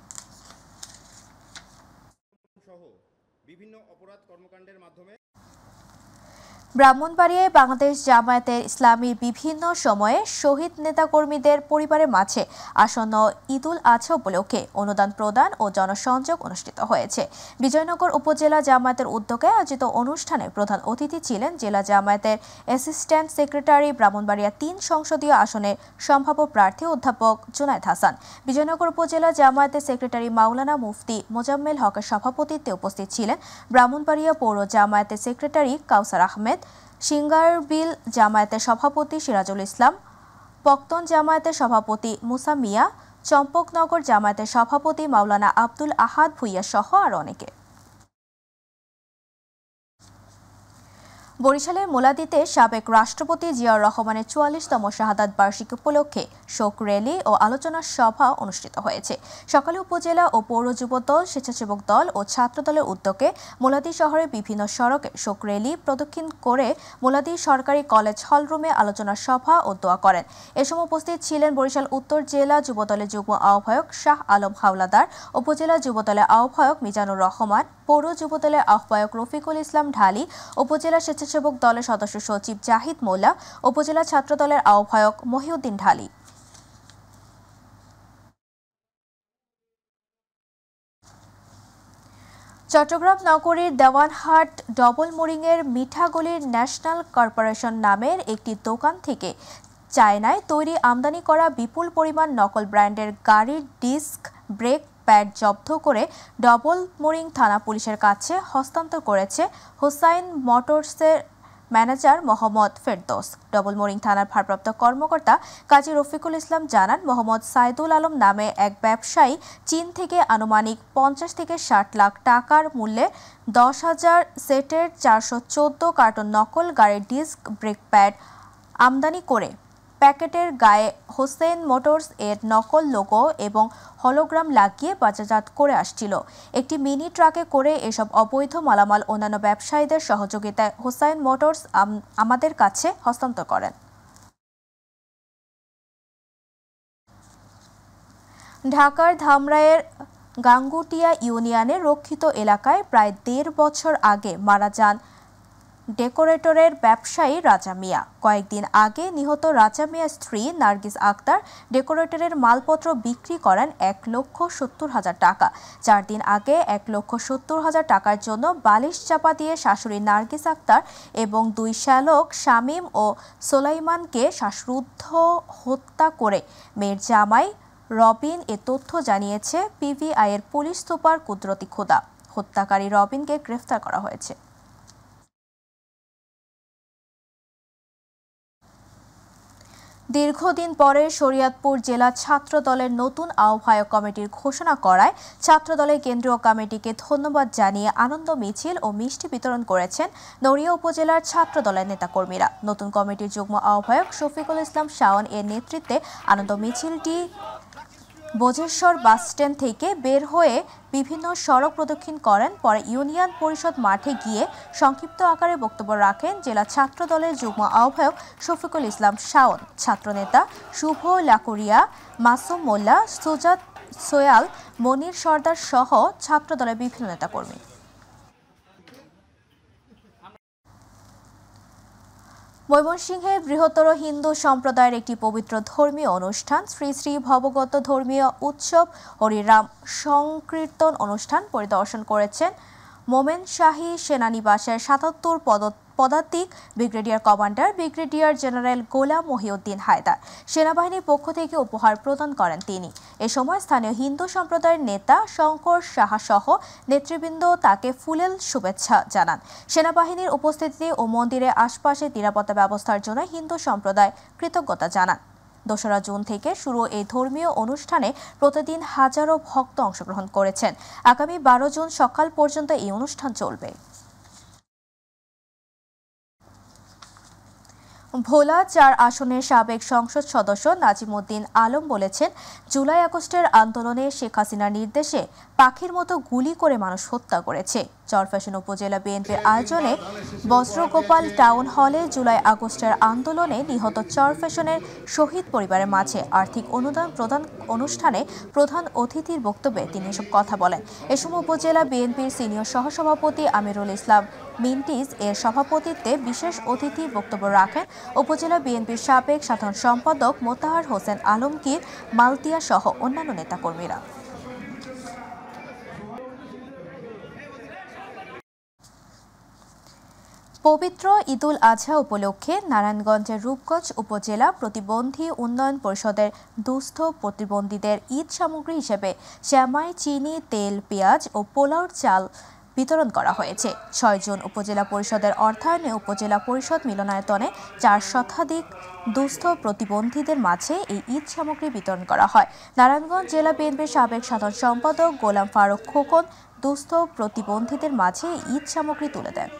ব্রাহ্মণবাড়িয়ায় বাংলাদেশ জামায়াতে ইসলামীর বিভিন্ন সময়ে শহীদ নেতাকর্মীদের পরিবারের মাঝে আসন্ন ঈদুল আজহা উপলক্ষে অনুদান প্রদান ও জনসংযোগ অনুষ্ঠিত হয়েছে। বিজয়নগর উপজেলা জামায়াতের উদ্যোগে আয়োজিত অনুষ্ঠানে প্রধান অতিথি ছিলেন জেলা জামায়াতের অ্যাসিস্ট্যান্ট সেক্রেটারি, ব্রাহ্মণবাড়িয়া 3 সংসদীয় আসনের সম্ভাব্য প্রার্থী অধ্যাপক জুনায়েদ হাসান। বিজয়নগর উপজেলা জামায়াতের সেক্রেটারি মাওলানা মুফতি মোজাম্মেল হকের সভাপতিত্বে উপস্থিত ছিলেন ব্রাহ্মণবাড়িয়া পৌর জামায়াতের সেক্রেটারি কাউসার আহমেদ, সিঙ্গারবিল জামায়াতের সভাপতি সিরাজুল ইসলাম, পক্তন জামায়াতের সভাপতি মুসা মিয়া, চম্পকনগর জামায়াতের সভাপতি মাওলানা আব্দুল আহাদ ভুইয়া সহ আরো অনেকে। বরিশালের মোলাদিতে সাবেক রাষ্ট্রপতি জিয়াউর রহমানের 44তম শাহাদাত বার্ষিকী উপলক্ষে শোক র্যালি ও আলোচনা সভা অনুষ্ঠিত হয়েছে। সকালে উপজেলা ও পৌর যুবদল, স্বেচ্ছাসেবক দল ও ছাত্রদলের উদ্যোগে মোলাদি শহরের বিভিন্ন সড়কে শোক র্যালি প্রদক্ষিণ করে মোলাদি সরকারি কলেজ হলরুমে আলোচনা সভা ও দোয়া করেন। এ সময় উপস্থিত ছিলেন বরিশাল উত্তর জেলা যুবদলের যুগ্ম আহ্বায়ক শাহ আলম হাওলাদার, উপজেলা যুবদলের আহ্বায়ক মিজানুর রহমান, পৌর যুবদলের আহ্বায়ক রফিকুল ইসলাম ঢালি, উপজেলা স্বেচ্ছাসেবক দলের সদস্য সচিব জাহিদ মোল্লা, উপজেলা ছাত্র দলের আহ্বায়ক মহিউদ্দিন ঢালি। চট্টগ্রাম নগরীর দেওয়ানহাট ডবল মোরিংয়ের মিঠাগলির ন্যাশনাল কর্পোরেশন নামের একটি দোকান থেকে চায়নায় তৈরি আমদানি করা বিপুল পরিমাণ নকল ব্র্যান্ডের গাড়ির ডিস্ক ব্রেক প্যাড জব্দ করে ডবল মোরিং থানা পুলিশের কাছে হস্তান্তর করেছে হোসাইন মোটরসের ম্যানেজার মোহাম্মদ ফেরদৌস। ডবল মোরিং থানার ভারপ্রাপ্ত কর্মকর্তা কাজী রফিকুল ইসলাম জানান, মোহাম্মদ সাইদুল আলম নামে এক ব্যবসায়ী চীন থেকে আনুমানিক 50 থেকে 60 লাখ টাকার মূল্যে 10,000 সেটের 414 কার্টন নকল গাড়ির ডিস্ক ব্রেক প্যাড আমদানি করে প্যাকেটের গায়ে হোসেন মোটরস এর নকল লোগো এবং হলোগ্রাম লাগিয়ে বাজারজাত করে আসছিল। একটি মিনি ট্রাকে করে এসব অবৈধ মালামাল অন্যান্য ব্যবসায়ীদের সহযোগিতায় হোসাইন মোটরস আমাদের কাছে হস্তান্তর করেন। ঢাকার ধামরাইয়ের গাঙ্গুটিয়া ইউনিয়নের রক্ষিত এলাকায় প্রায় 1.5 বছর আগে মারা যান ডেকোরেটরের ব্যবসায়ী রাজা মিয়া। কয়েকদিন আগে নিহত রাজা মিয়ার স্ত্রী নার্গিস আক্তার ডেকোরেটরের মালপত্র বিক্রি করেন 1,70,000 টাকা। 4 দিন আগে 1,70,000 টাকার জন্য বালিশ চাপা দিয়ে শাশুড়ি নার্গিস আক্তার এবং 2 শ্যালক শামীম ও সোলাইমানকে শ্বাসরুদ্ধ হত্যা করে মেয়ের জামাই রবিন এ তথ্য জানিয়েছে পিবিআই এর পুলিশ সুপার কুদরতি খোদা। হত্যাকারী রবিনকে গ্রেফতার করা হয়েছে। দীর্ঘদিন পরে শরীয়তপুর জেলা ছাত্র দলের নতুন আহ্বায়ক কমিটির ঘোষণা করায় ছাত্র দলের কেন্দ্রীয় কমিটিকে ধন্যবাদ জানিয়ে আনন্দ মিছিল ও মিষ্টি বিতরণ করেছেন নড়িয়া উপজেলার ছাত্র দলের নেতাকর্মীরা। নতুন কমিটির যুগ্ম আহ্বায়ক শফিকুল ইসলাম শাওন এর নেতৃত্বে আনন্দ মিছিলটি বোঝেশ্বর বাসস্ট্যান্ড থেকে বের হয়ে বিভিন্ন সড়ক প্রদক্ষিণ করেন। পরে ইউনিয়ন পরিষদ মাঠে গিয়ে সংক্ষিপ্ত আকারে বক্তব্য রাখেন জেলা ছাত্র দলের যুগ্ম আহ্বায়ক শফিকুল ইসলাম শাওন। ছাত্রনেতা শুভ লাকুরিয়া, মাসুম মোল্লা, সুজাত সোয়াল, মনির সর্দার সহ ছাত্র দলের বিভিন্ন নেতাকর্মী। ময়মনসিংহে বৃহত্তর হিন্দু সম্প্রদায়ের একটি পবিত্র ধর্মীয় অনুষ্ঠান শ্রী শ্রী ভবগত ধর্মীয় উৎসব হরিরাম সংকীর্তন অনুষ্ঠান পরিদর্শন করেছেন মোমেনশাহী সেনানিবাসের ৭৭ পদাতিক ব্রিগেডিয়ার কমান্ডার ব্রিগেডিয়ার জেনারেল গোলাম মহিউদ্দিন হায়দার। সেনাবাহিনীর পক্ষ থেকে উপহার প্রদান করেন তিনি। এ সময় স্থানীয় হিন্দু সম্প্রদায়ের নেতা শঙ্কর সাহা সহ নেতৃবৃন্দ তাকে ফুলেল শুভেচ্ছা জানান। সেনাবাহিনীর উপস্থিতি ও মন্দিরের আশপাশে নিরাপত্তা ব্যবস্থার জন্য হিন্দু সম্প্রদায় কৃতজ্ঞতা জানান। ২রা জুন থেকে শুরু এই ধর্মীয় অনুষ্ঠানে প্রতিদিন হাজারো ভক্ত অংশগ্রহণ করেছেন। আগামী ১২ জুন সকাল পর্যন্ত এই অনুষ্ঠান চলবে। ভোলা ৪ আসনের সাবেক সংসদ সদস্য নাজিমউদ্দিন আলম বলেছেন, জুলাই আগস্টের আন্দোলনে শেখ হাসিনার নির্দেশে পাখির মতো গুলি করে মানুষ হত্যা করেছে। চরফ্যাশন উপজেলা বিএনপির আয়োজনে বজ্রগোপাল টাউন হলে জুলাই আগস্টের আন্দোলনে নিহত চরফ্যাশনের শহীদ পরিবারের মাঝে আর্থিক অনুদান প্রদান অনুষ্ঠানে প্রধান অতিথির বক্তব্যে তিনি এসব কথা বলেন। এ সময় উপজেলা বিএনপির সিনিয়র সহসভাপতি আমিরুল ইসলাম মিন্টিজ এর সভাপতিত্বে বিশেষ অতিথি বক্তব্য রাখেন উপজেলা বিএনপির সাবেক সাধারণ সম্পাদক মোতাহার হোসেন আলমগীর, মালতিয়া সহ অন্যান্য নেতাকর্মীরা। পবিত্র ঈদুল আজহা উপলক্ষে নারায়ণগঞ্জের রূপগঞ্জ উপজেলা প্রতিবন্ধী উন্নয়ন পরিষদের দুস্থ প্রতিবন্ধীদের ঈদ সামগ্রী হিসেবে সেমাই, চিনি, তেল, পেঁয়াজ ও পোলাওর চাল বিতরণ করা হয়েছে। ৬ জুন উপজেলা পরিষদের অর্থায়নে উপজেলা পরিষদ মিলনায়তনে ৪ শতাধিক দুস্থ প্রতিবন্ধীদের মাঝে এই ঈদ সামগ্রী বিতরণ করা হয়। নারায়ণগঞ্জ জেলা বিএনপির সাবেক সাধারণ সম্পাদক গোলাম ফারুক খোকন দুস্থ প্রতিবন্ধীদের মাঝে ঈদ সামগ্রী তুলে দেন।